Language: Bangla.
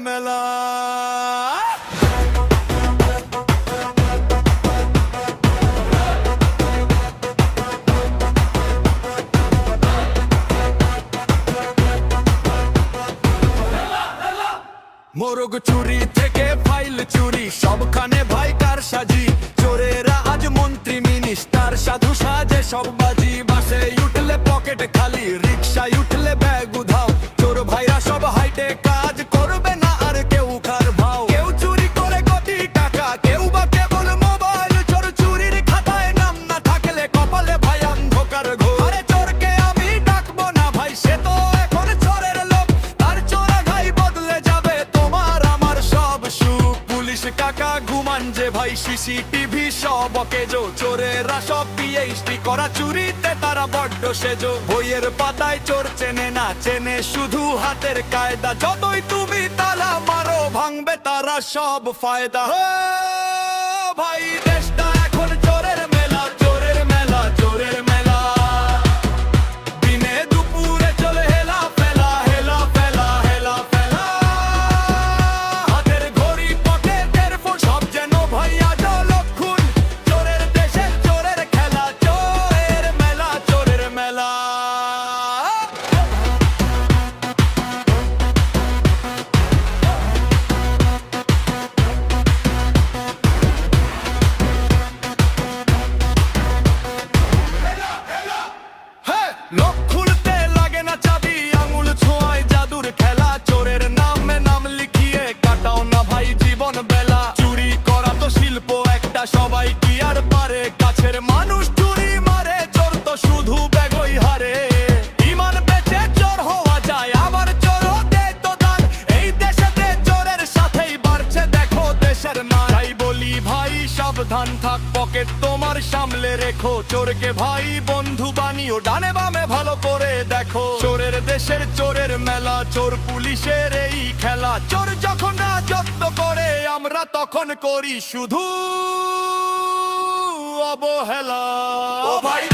মেলা। মোরগ চুরি থেকে ফাইল চুরি, সবখানে ভাই কারসাজি। চোরেরা আজ মন্ত্রী মিনিস্টার, সাধু সাজে সব বাজি। বাসে উঠলে পকেট খালি, রিক্সায় উঠলে ব্যাগ উধাও। চোর ভাইরা সব হাইটে কাজ করবে না আর কেউ কার ভাও। কেউ চুরি করে কোটি টাকা, কেউ বা কেবল মোবাইল। চোর চুরির খাতায় নাম না থাকলে কপালে ভাই অন্ধকার ঘোর। আরে চোরকে আমি ডাকবো না ভাই, সে তো এখন চোরের লোক। তার চোরা ঘাই বদলে যাবে তোমার আমার সব সুখ। পুলিশ কাকা ঘুমান যে ভাই, সিসিটিভি সব অকেজো। চোরেরা সব পিএইচডি করা, চুরিতে তারা বড্ড সেজো। বইয়ের পাতায় চোর চেনে না, চেনে শুধু হাতের কায়দা। যতই তুমি তালা মারো, ভাঙবে তারা সব ফায়দা। ভাই দেশটা এখন চোরের মেলা, চোরের মেলা, চোরের মেলা। দিনে দুপুরে চলে হেলা ফেলা, হেলা ফেলা, হেলা ফেলা। হাতের ঘড়ি পকেটের ফোন, সব যেন ভাইয়া জলক্ষণ। চোরের দেশে চোরের খেলা, চোরের মেলা, চোরের মেলা। লক খুলতে লাগে না চাবি, আঙুল ছোঁয়ায় জাদুর খেলা। চোরের নামে নাম লিখিয়ে কাটাও না ভাই জীবন বেলা। চুরি করা তো শিল্প একটা, সবাই কি আর পারে। কাছের মানুষ চুরি মারে, চোর তো শুধু ব্যাগই হারে। ইমান বেচে চোর হওয়া যায়, আবার চোরও দেয় তো দান। এই দেশেতে চোরের সাথেই বাড়ছে দেখো দেশের মান। তাই বলি ভাই সাবধান থাক, পকেট তোমার সামলে রেখো। চোরকে ভাই বন্ধু বানিও, ডানে বামে ভালো করে দেখো। চোরের দেশের চোরের মেলা, চোর পুলিশের এই খেলা। চোর যখন রাজত্ব করে, আমরা তখন করি শুধু অবহেলা। ও ভাই